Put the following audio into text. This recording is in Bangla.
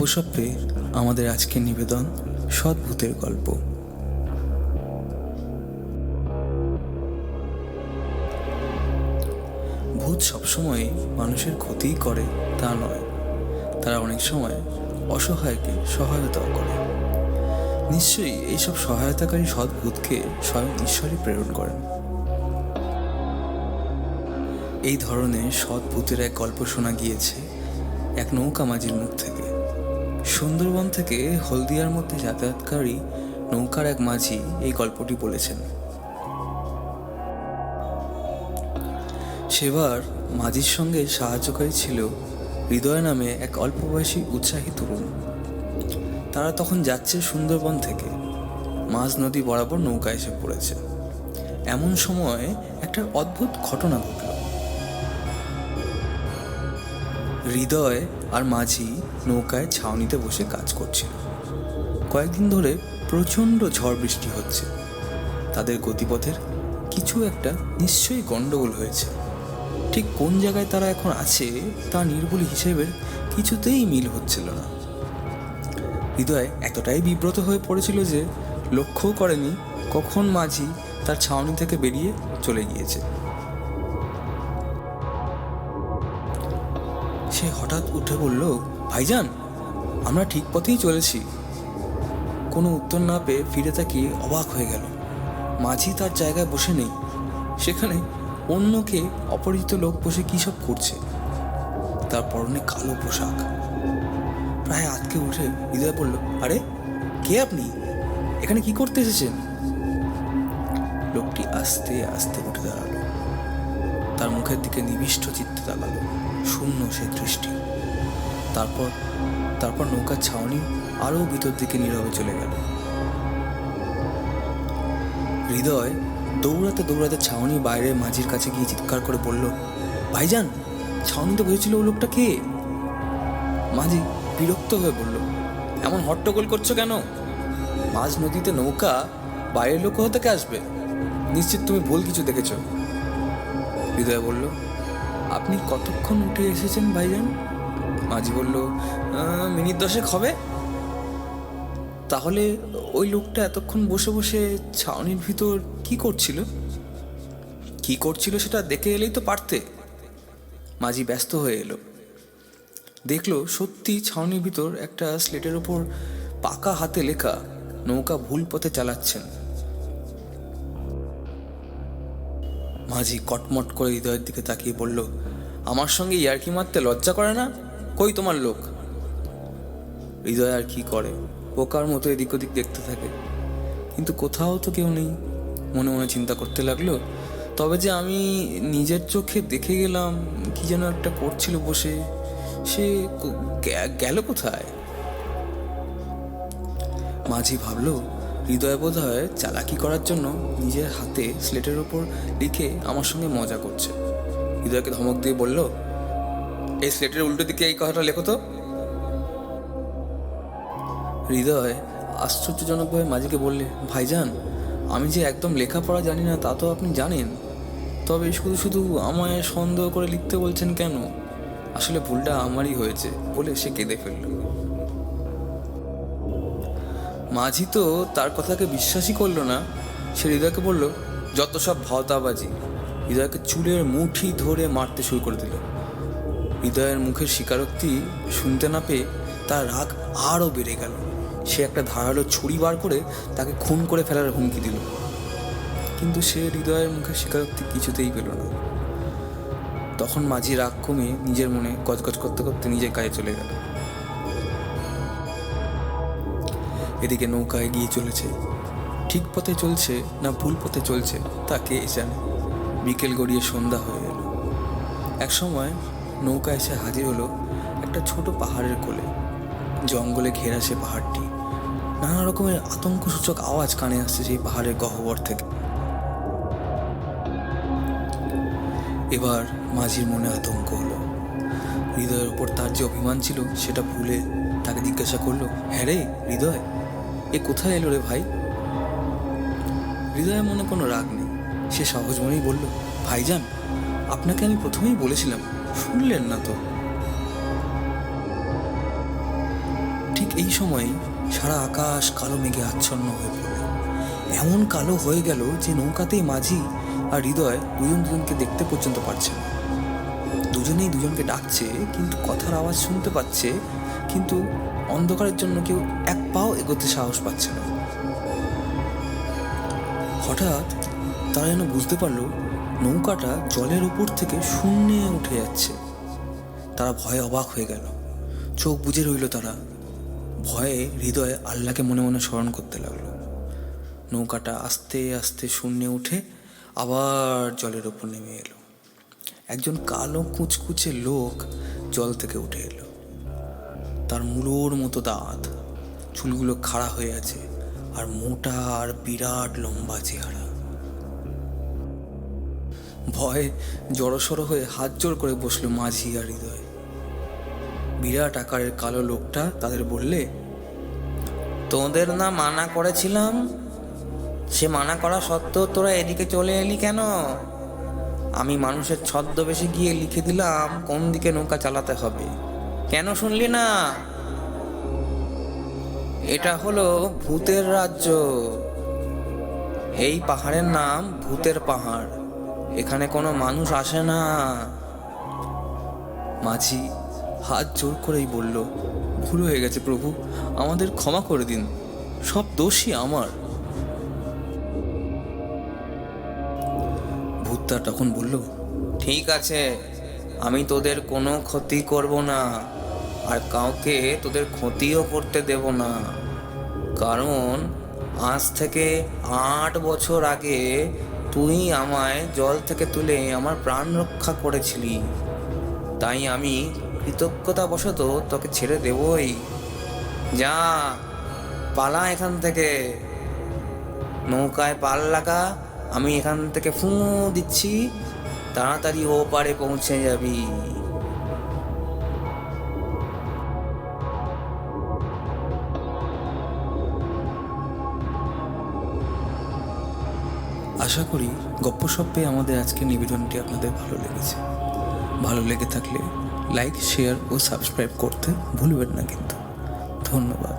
গল্পস্বপ্নে আমাদের আজকের নিবেদন সৎ ভূতের গল্প। ভূত সবসময় মানুষের ক্ষতিই করে তা নয়, তারা অনেক সময় অসহায়কে সহায়তাও করে। নিশ্চয়ই এইসব সহায়তাকারী সৎ ভূতকে স্বয়ং ঈশ্বরই প্রেরণ করেন। এই ধরনের সৎ ভূতের এক গল্প শোনা গিয়েছে এক নৌকা মাঝির মুখ থেকে। সুন্দরবন থেকে হলদিয়ার মধ্যে যাতায়াতকারী নৌকার এক মাঝি এই গল্পটি বলেছেন। সেবার মাঝির সঙ্গে সাহায্যকারী ছিল হৃদয় নামে এক অল্প বয়সী উৎসাহী তরুণ। তারা তখন যাচ্ছে সুন্দরবন থেকে, মাঝ নদী বরাবর নৌকা এসে পড়েছে। এমন সময় একটা অদ্ভুত ঘটনা ঘটল। হৃদয় আর মাঝি নৌকায় ছাউনিতে বসে কাজ করছিল। কয়েকদিন ধরে প্রচণ্ড ঝড় বৃষ্টি হচ্ছে। তাদের গতিপথের কিছু একটা নিশ্চয়ই গণ্ডগোল হয়েছে। ঠিক কোন জায়গায় তারা এখন আছে তা নির্ভুল হিসেবের কিছুতেই মিল হচ্ছিল না। হৃদয় এতটাই বিব্রত হয়ে পড়েছিল যে লক্ষ্যও করেনি কখন মাঝি তার ছাউনি থেকে বেরিয়ে চলে গিয়েছে। সে হঠাৎ উঠে বলল, ভাইজান, আমরা ঠিক পথেই চলেছি। কোনো উত্তর না পেয়ে ফিরে তাকিয়ে অবাক হয়ে গেল। মাঝি তার জায়গায় বসে নেই, সেখানে অন্যকে অপরিচিত লোক বসে কী সব করছে। তার পরনে কালো পোশাক। প্রায় আটকে উঠে হৃদয় বলল, আরে কে আপনি? এখানে কি করতে এসেছেন? লোকটি আস্তে আস্তে উঠে দাঁড়ালো। তার মুখের দিকে নিবিষ্ট চিত্তে তাকালো, শূন্য সে দৃষ্টি। তারপর নৌকার ছাউনি আরও ভিতর দিকে নীরবে চলে গেল। হৃদয় দৌড়াতে দৌড়াতে ছাউনি বাইরে মাঝির কাছে গিয়ে চিৎকার করে বলল, ভাইজান, ছাউনিতে বসেছিল ও লোকটা কে? মাঝি বিরক্ত হয়ে বলল, এমন হট্টগোল করছো কেন? মাঝ নদীতে নৌকা, বাইরের লোক কোথা থেকে আসবে? নিশ্চিত তুমি ভুল কিছু দেখেছ। হৃদয় বলল, আপনি কতক্ষণ উঠে এসেছেন ভাইজান? মাঝি বলল, মিনিট 10 হবে। তাহলে ওই লোকটা এতক্ষণ বসে বসে ছাউনির ভিতর কি করছিল সেটা দেখে এলেই তো পারতে। মাঝি ব্যস্ত হয়ে এলো। দেখলো সত্যি ছাউনির ভিতর একটা স্লেটের ওপর পাকা হাতে লেখা, নৌকা ভুল পথে চালাচ্ছেন। মাঝি কটমট করে হৃদয়ের দিকে তাকিয়ে বলল, আমার সঙ্গে ইয়ার্কি মারতে লজ্জা করে না? কই তোমার লোক? হৃদয় আর কি করে, পোকার মতো এদিক ওদিক দেখতে থাকে, কিন্তু কোথাও তো কেউ নেই। মনে মনে চিন্তা করতে লাগলো, তবে যে আমি নিজের চোখে দেখে গেলাম কি যেন একটা করছিল বসে, সে গেল কোথায়? মাঝি ভাবলো, হৃদয় বোধ হয় চালাকি করার জন্য নিজের হাতে স্লেটের ওপর লিখে আমার সঙ্গে মজা করছে। হৃদয়কে ধমক দিয়ে বলল, এই স্লেটের উল্টো দিকে এই কথাটা লেখো তো। হৃদয় আশ্চর্যজনকভাবে মাঝিকে বললে, ভাইজান, আমি যে একদম লেখাপড়া জানি না তা তো আপনি জানেন, তবে শুধু শুধু আমায় সন্দেহ করে লিখতে বলছেন কেন? আসলে ভুলটা আমারই হয়েছে বলে সে কেঁদে ফেলল। মাঝি তো তার কথাকে বিশ্বাসই করলো না। সে হৃদয়কে বলল, যত সব ভাওতাবাজি। হৃদয়কে চুলের মুঠি ধরে মারতে শুরু করে দিল। হৃদয়ের মুখের স্বীকারোক্তি শুনতে না পেয়ে তার রাগ আরও বেড়ে গেল। সে একটা ধারালো ছুরি বার করে তাকে খুন করে ফেলার হুমকি দিল, কিন্তু সে হৃদয়ের মুখের স্বীকারোক্তি কিছুতেই পেল না। তখন মাঝি রাগ কমিয়ে নিজের মনে গজগজ করতে করতে নিজের কাজে চলে গেল। এদিকে নৌকা এগিয়ে চলেছে। ঠিক পথে চলছে না ভুল পথে চলছে তা কে জানে। বিকেল গড়িয়ে সন্ধ্যা হয়ে এলো। এক সময় নৌকা এসে হাজির হলো একটা ছোট পাহাড়ের কোলে। জঙ্গলে ঘেরা সে পাহাড়টি। নানা রকমের আতঙ্কসূচক আওয়াজ কানে আসছে সেই পাহাড়ের গহ্বর থেকে। এবার মাঝির মনে আতঙ্ক হলো। হৃদয়ের ওপর তার যে অভিমান ছিল সেটা ভুলে তাকে জিজ্ঞাসা করলো, হ্যাঁ রে হৃদয়, এ কোথায় এলো রে ভাই? হৃদয়ের মনে কোনো রাগ নেই। সে সহজ মনেই বলল, ভাইজান, আপনাকে আমি প্রথমেই বলেছিলাম, শুনলেন না তো। এই সময় সারা আকাশ কালো মেঘে আচ্ছন্ন হয়ে পড়ল। এমন কালো হয়ে গেল যে নৌকাতেই মাঝি আর হৃদয় দুজনকে দেখতে পর্যন্ত পারছে না। দুজনেই দুজনকে ডাকছে, কিন্তু কথার আওয়াজ শুনতে পাচ্ছে, কিন্তু অন্ধকারের জন্য কেউ এক পাও এগোতে সাহস পাচ্ছে না। হঠাৎ তারা যেন বুঝতে পারলো নৌকাটা জলের উপর থেকে শূন্যে উঠে যাচ্ছে। তারা ভয়ে অবাক হয়ে গেল, চোখ বুজে রইল তারা। ভয়ে হৃদয় আল্লাহকে মনে মনে স্মরণ করতে লাগলো। নৌকাটা আস্তে আস্তে শূন্যে উঠে আবার জলের ওপর নেমে এলো। একজন কালো কুচকুচে লোক জল থেকে উঠে এলো। তার মুলোর মতো দাঁত, চুলগুলো খাড়া হয়ে আছে, আর মোটা আর বিরাট লম্বা চেহারা। ভয়ে জড়সড় হয়ে হাত জোড় করে বসলো মাঝি আর হৃদয়। বিরাট আকারের কালো লোকটা তাদের বললে, তোদের না মানা করেছিলাম? সে মানা করা সত্ত্বেও তোরা এদিকে চলে এলি কেন? আমি মানুষের ছদ্মবেশে গিয়ে লিখে দিলাম কোন দিকে নৌকা চালাতে হবে, কেন শুনলি না? এটা হলো ভূতের রাজ্য। এই পাহাড়ের নাম ভূতের পাহাড়। এখানে কোনো মানুষ আসে না। মাঝি হাত জোর করেই বলল, ভুল হয়ে গেছে প্রভু, আমাদের ক্ষমা করে দিন, সব দোষই আমার। ভূতটা তখন বলল, ঠিক আছে, আমি তোদের কোনো ক্ষতি করব না, আর কাউকে তোদের ক্ষতিও করতে দেব না। কারণ আজ থেকে 8 বছর আগে তুই আমায় জল থেকে তুলে আমার প্রাণ রক্ষা করেছিলি, তাই আমি কৃতজ্ঞতাবশত তোকে ছেড়ে দেবই। যা, পালা এখান থেকে। নৌকায় পাল লাগা, আমি এখান থেকে ফু দিচ্ছি, তাড়াতাড়ি ও পারে পৌঁছে যাবি। আশা করি গপ্পসপ্পে আমাদের আজকের নিবেদনটি আপনাদের ভালো লেগেছে। ভালো লেগে থাকলে লাইক, শেয়ার ও সাবস্ক্রাইব করতে ভুলবেন না কিন্তু। ধন্যবাদ।